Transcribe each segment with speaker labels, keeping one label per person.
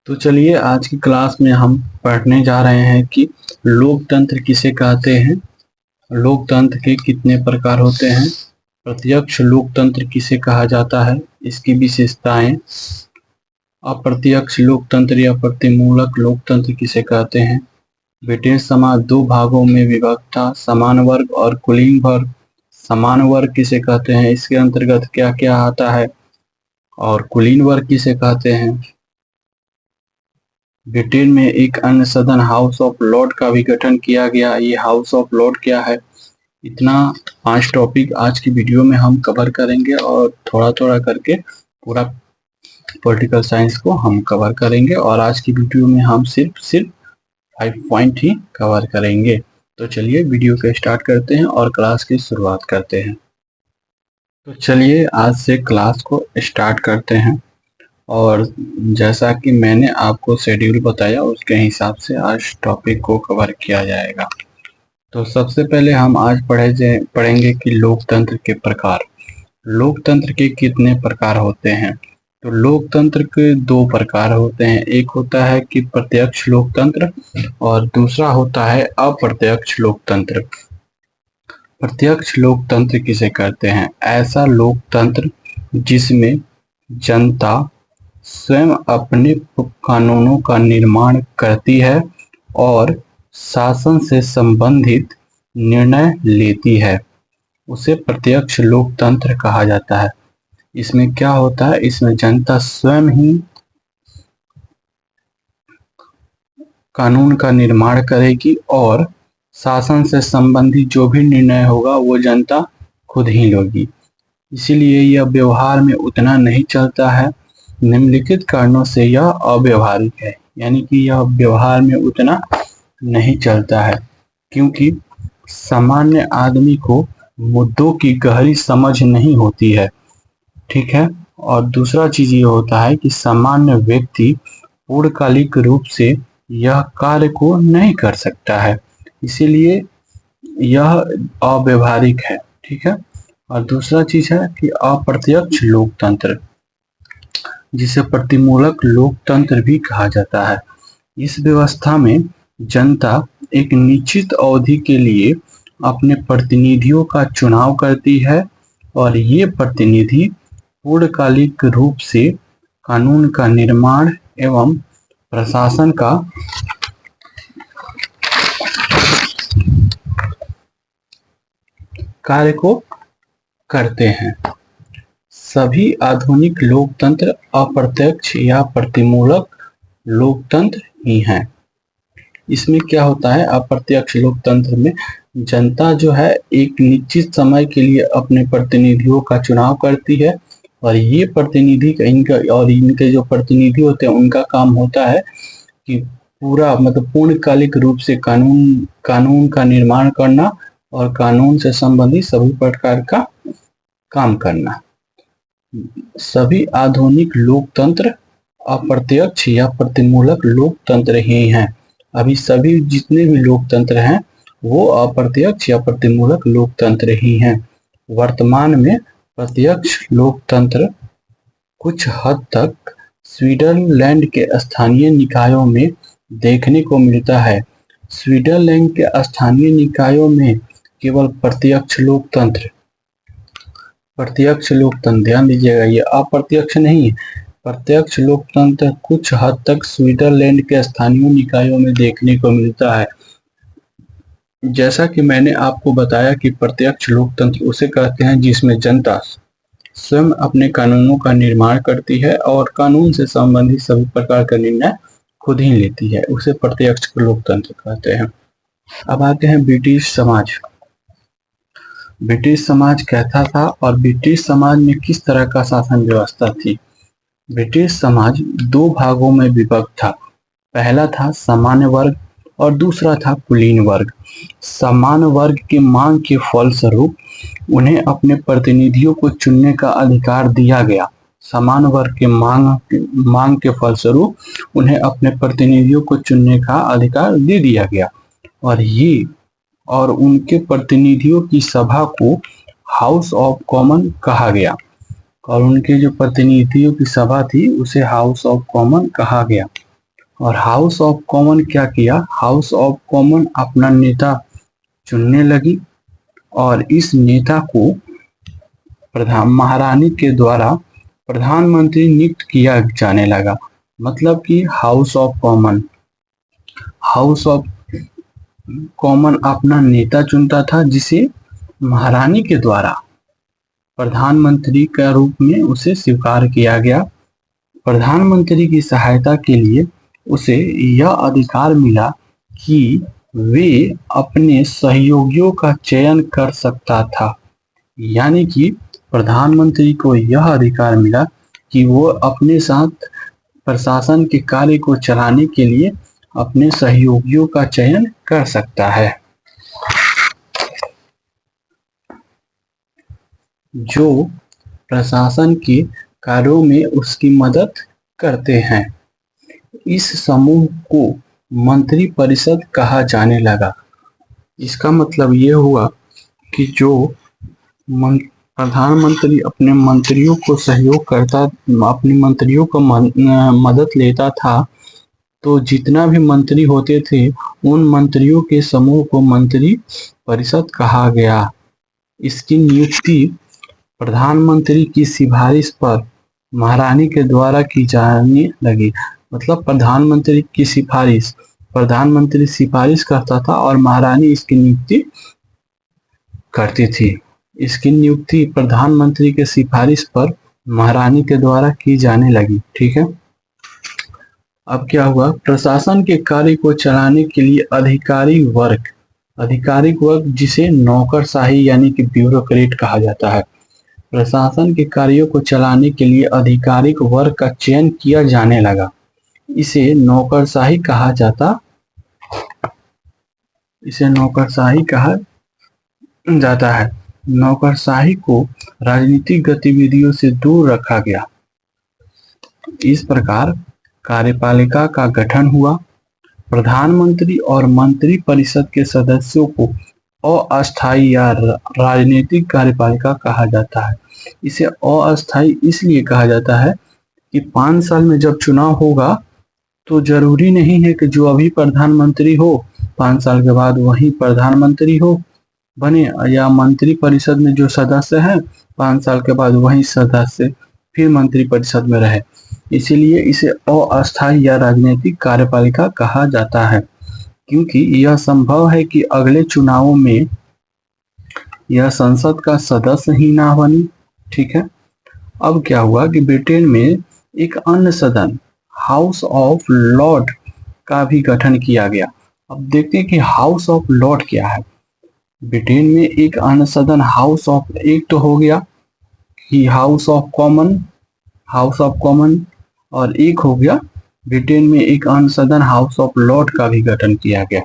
Speaker 1: तो चलिए आज की क्लास में हम पढ़ने जा रहे हैं कि लोकतंत्र किसे कहते हैं, लोकतंत्र के कितने प्रकार होते हैं, प्रत्यक्ष लोकतंत्र किसे कहा जाता है, इसकी विशेषताएं, अप्रत्यक्ष लोकतंत्र या प्रतिमूलक लोकतंत्र किसे कहते हैं, ब्रिटिश समाज दो भागों में विभक्त था, समान वर्ग और कुलीन वर्ग। समान वर्ग किसे कहते हैं, इसके अंतर्गत क्या क्या आता है, और कुलीन वर्ग किसे कहते हैं। ब्रिटेन में एक अन्य सदन हाउस ऑफ लॉर्ड का भी गठन किया गया। ये हाउस ऑफ लॉर्ड क्या है, इतना 5 टॉपिक आज की वीडियो में हम कवर करेंगे और थोड़ा थोड़ा करके पूरा पॉलिटिकल साइंस को हम कवर करेंगे और आज की वीडियो में हम सिर्फ 5 पॉइंट ही कवर करेंगे। तो चलिए वीडियो को स्टार्ट करते हैं और क्लास की शुरुआत करते हैं। तो चलिए आज से क्लास को स्टार्ट करते हैं और जैसा कि मैंने आपको शेड्यूल बताया उसके हिसाब से आज टॉपिक को कवर किया जाएगा। तो सबसे पहले हम आज पढ़ेंगे कि लोकतंत्र के प्रकार। लोकतंत्र के कितने प्रकार होते हैं। तो लोकतंत्र के 2 प्रकार होते हैं, एक होता है कि प्रत्यक्ष लोकतंत्र और दूसरा होता है अप्रत्यक्ष लोकतंत्र। प्रत्यक्ष लोकतंत्र किसे कहते हैं, ऐसा लोकतंत्र जिसमें जनता स्वयं अपने कानूनों का निर्माण करती है और शासन से संबंधित निर्णय लेती है, उसे प्रत्यक्ष लोकतंत्र कहा जाता है। इसमें क्या होता है, इसमें जनता स्वयं ही कानून का निर्माण करेगी और शासन से संबंधित जो भी निर्णय होगा वो जनता खुद ही लेगी। इसीलिए यह व्यवहार में उतना नहीं चलता है। निम्नलिखित कारणों से यह अव्यवहारिक है, यानी कि यह व्यवहार में उतना नहीं चलता है क्योंकि सामान्य आदमी को मुद्दों की गहरी समझ नहीं होती है, ठीक है। और दूसरा चीज ये होता है कि सामान्य व्यक्ति पूर्णकालिक रूप से यह कार्य को नहीं कर सकता है, इसीलिए यह अव्यवहारिक है, ठीक है। और दूसरा चीज है कि अप्रत्यक्ष लोकतंत्र, जिसे प्रतिमूलक लोकतंत्र भी कहा जाता है। इस व्यवस्था में जनता एक निश्चित अवधि के लिए अपने प्रतिनिधियों का चुनाव करती है और ये प्रतिनिधि पूर्णकालिक रूप से कानून का निर्माण एवं प्रशासन का कार्य को करते हैं। सभी आधुनिक लोकतंत्र अप्रत्यक्ष या प्रतिमूलक लोकतंत्र ही हैं। इसमें क्या होता है, अप्रत्यक्ष लोकतंत्र में जनता जो है एक निश्चित समय के लिए अपने प्रतिनिधियों का चुनाव करती है और ये प्रतिनिधि इनके जो प्रतिनिधि होते हैं उनका काम होता है कि पूरा पूर्णकालिक रूप से कानून का निर्माण करना और कानून से संबंधित सभी प्रकार का काम करना। सभी आधुनिक लोकतंत्र अप्रत्यक्ष या प्रतिमूलक लोकतंत्र ही हैं। अभी सभी जितने भी लोकतंत्र हैं वो अप्रत्यक्ष या प्रतिमूलक लोकतंत्र ही हैं। वर्तमान में प्रत्यक्ष लोकतंत्र कुछ हद तक स्विट्जरलैंड के स्थानीय निकायों में देखने को मिलता है। स्विट्जरलैंड के स्थानीय निकायों में केवल प्रत्यक्ष लोकतंत्र, ध्यान दीजिएगा, ये अप्रत्यक्ष नहीं है। प्रत्यक्ष लोकतंत्र कुछ हद तक स्विट्जरलैंड के स्थानीय निकायों में देखने को मिलता है। जैसा कि मैंने आपको बताया कि प्रत्यक्ष लोकतंत्र उसे कहते हैं जिसमें जनता स्वयं अपने कानूनों का निर्माण करती है और कानून से संबंधित सभी प्रकार का निर्णय खुद ही लेती है, उसे प्रत्यक्ष लोकतंत्र कहते हैं। अब आते हैं ब्रिटिश समाज। ब्रिटिश समाज कैसा था और ब्रिटिश समाज में किस तरह का शासन व्यवस्था थी। ब्रिटिश समाज 2 भागों में विभक्त था। पहला था सामान्य वर्ग और दूसरा था कुलीन वर्ग। सामान्य वर्ग की मांग के फलस्वरूप उन्हें अपने प्रतिनिधियों को चुनने का अधिकार दिया गया। सामान्य वर्ग के मांग के फलस्वरूप उन्हें अपने प्रतिनिधियों को चुनने का अधिकार दे दिया गया और उनके प्रतिनिधियों की सभा को हाउस ऑफ कॉमन कहा गया और उनके जो प्रतिनिधियों की सभा थी उसे हाउस ऑफ कॉमन कहा गया। और हाउस ऑफ कॉमन क्या किया, हाउस ऑफ कॉमन अपना नेता चुनने लगी और इस नेता को महारानी के द्वारा प्रधानमंत्री नियुक्त किया जाने लगा। मतलब कि हाउस ऑफ कॉमन अपना नेता चुनता था जिसे महारानी के द्वारा प्रधानमंत्री का रूप में उसे स्वीकार किया गया। प्रधानमंत्री की सहायता के लिए उसे यह अधिकार मिला कि वे अपने सहयोगियों का चयन कर सकता था। यानी कि प्रधानमंत्री को यह अधिकार मिला कि वो अपने साथ प्रशासन के कार्य को चलाने के लिए अपने सहयोगियों का चयन कर सकता है, जो प्रशासन के कार्यों में उसकी मदद करते हैं। इस समूह को मंत्री परिषद कहा जाने लगा। इसका मतलब ये हुआ कि जो प्रधानमंत्री अपने मंत्रियों को सहयोग करता, अपने मंत्रियों को मदद लेता था, तो जितना भी मंत्री होते थे उन मंत्रियों के समूह को मंत्री परिषद कहा गया। इसकी नियुक्ति प्रधानमंत्री की सिफारिश पर महारानी के द्वारा की जाने लगी। मतलब प्रधानमंत्री की सिफारिश, प्रधानमंत्री सिफारिश करता था और महारानी इसकी नियुक्ति करती थी। इसकी नियुक्ति प्रधानमंत्री के सिफारिश पर महारानी के द्वारा की जाने लगी। ठीक है, अब क्या हुआ, प्रशासन के कार्य को चलाने के लिए आधिकारिक वर्ग जिसे नौकरशाही यानी कि ब्यूरोक्रेट कहा जाता है, प्रशासन के कार्यों को चलाने के लिए आधिकारिक वर्ग का चयन किया जाने लगा। इसे नौकरशाही कहा जाता है। नौकरशाही को राजनीतिक गतिविधियों से दूर रखा गया। इस प्रकार कार्यपालिका का गठन हुआ। प्रधानमंत्री और मंत्री परिषद के सदस्यों को अस्थायी या राजनीतिक कार्यपालिका कहा जाता है। इसे अस्थायी इसलिए कहा जाता है कि 5 साल में जब चुनाव होगा तो जरूरी नहीं है कि जो अभी प्रधानमंत्री हो 5 साल के बाद वही प्रधानमंत्री हो बने, या मंत्री परिषद में जो सदस्य हैं 5 साल के बाद वही सदस्य फिर मंत्री परिषद में रहे। इसीलिए इसे अस्थायी या राजनीतिक कार्यपालिका कहा जाता है, क्योंकि यह संभव है कि अगले चुनावों में यह संसद का सदस्य ही ना बने। ठीक है, अब क्या हुआ कि ब्रिटेन में एक अन्य सदन हाउस ऑफ लॉर्ड का भी गठन किया गया। अब देखते हैं कि हाउस ऑफ लॉर्ड क्या है। ब्रिटेन में एक अन्य सदन हाउस ऑफ, एक तो हो गया कि हाउस ऑफ कॉमन और एक हो गया ब्रिटेन में एक अन्य सदन हाउस ऑफ लॉर्ड का भी गठन किया गया।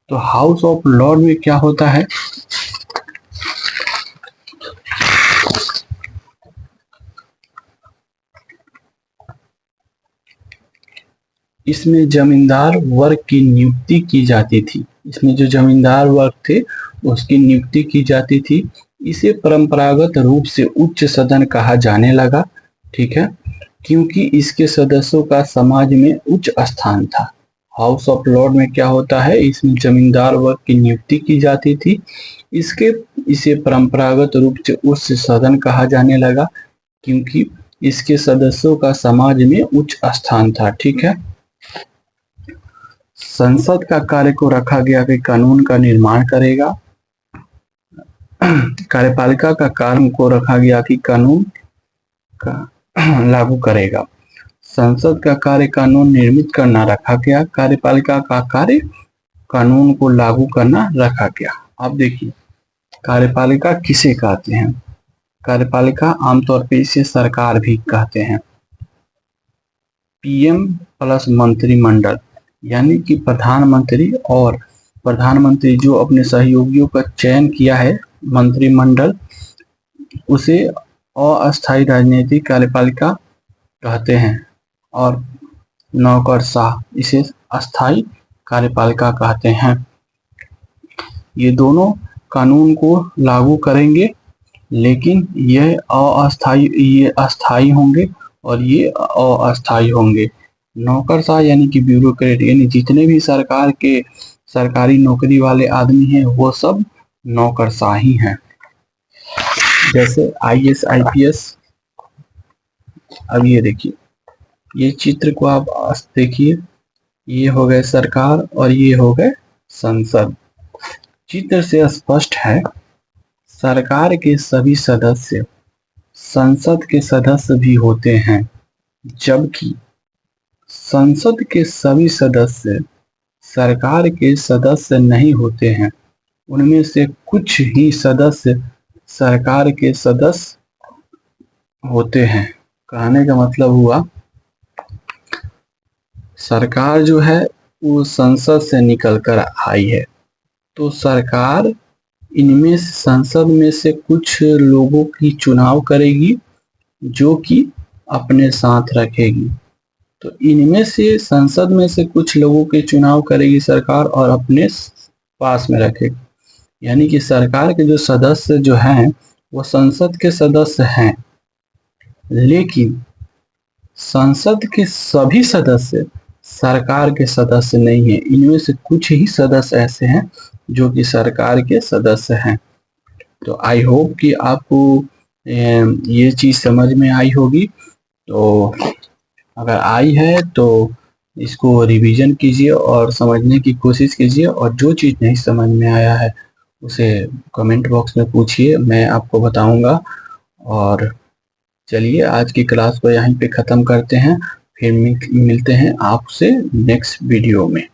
Speaker 1: तो हाउस ऑफ लॉर्ड में क्या होता है, इसमें जमींदार वर्ग की नियुक्ति की जाती थी। इसमें जो जमींदार वर्ग थे उसकी नियुक्ति की जाती थी। इसे परंपरागत रूप से उच्च सदन कहा जाने लगा। ठीक है, क्योंकि इसके सदस्यों का समाज में उच्च स्थान था। हाउस ऑफ लॉर्ड में क्या होता है, इसमें जमींदार वर्ग की नियुक्ति की जाती थी। इसे परंपरागत रूप से उच्च सदन कहा जाने लगा क्योंकि इसके सदस्यों का समाज में उच्च स्थान था। ठीक है, संसद का कार्य को रखा गया कि कानून का निर्माण करेगा। कार्यपालिका का कार्य को रखा गया कि कानून का लागू करेगा। संसद का कार्य कानून निर्मित करना रखा गया। कार्यपालिका का कार्य कानून को लागू करना रखा गया। अब देखिए कार्यपालिका किसे कहते हैं। कार्यपालिका आमतौर पे इसे सरकार भी कहते हैं। पीएम प्लस मंत्रिमंडल, यानी कि प्रधानमंत्री जो अपने सहयोगियों का चयन किया है मंत्रिमंडल, उसे अस्थायी राजनीतिक कार्यपालिका कहते हैं और नौकरशाह इसे अस्थायी कार्यपालिका कहते हैं। ये दोनों कानून को लागू करेंगे, लेकिन ये अस्थायी होंगे और ये अस्थायी होंगे, नौकरशाह यानी कि ब्यूरोक्रेट, यानी जितने भी सरकार के सरकारी नौकरी वाले आदमी हैं वो सब नौकरशाह ही हैं। जैसे आईएएस आईपीएस। अब ये देखिए, ये चित्र को आप देखिए, ये हो गए सरकार और ये हो गए संसद। चित्र से स्पष्ट है सरकार के सभी सदस्य संसद के सदस्य भी होते हैं, जबकि संसद के सभी सदस्य सरकार के सदस्य नहीं होते हैं। उनमें से कुछ ही सदस्य सरकार के सदस्य होते हैं। कहने का मतलब हुआ सरकार जो है वो संसद से निकल कर आई है, तो सरकार इनमें संसद में से कुछ लोगों की चुनाव करेगी जो कि अपने साथ रखेगी। तो इनमें से संसद में से कुछ लोगों के चुनाव करेगी सरकार और अपने पास में रखेगी। यानी कि सरकार के जो सदस्य जो हैं वो संसद के सदस्य हैं, लेकिन संसद के सभी सदस्य सरकार के सदस्य नहीं है। इनमें से कुछ ही सदस्य ऐसे हैं जो कि सरकार के सदस्य हैं। तो आई होप कि आपको ये चीज समझ में आई होगी। तो अगर आई है तो इसको रिवीजन कीजिए और समझने की कोशिश कीजिए, और जो चीज नहीं समझ में आया है उसे कमेंट बॉक्स में पूछिए, मैं आपको बताऊंगा। और चलिए आज की क्लास को यहीं पे ख़त्म करते हैं, फिर मिलते हैं आपसे नेक्स्ट वीडियो में।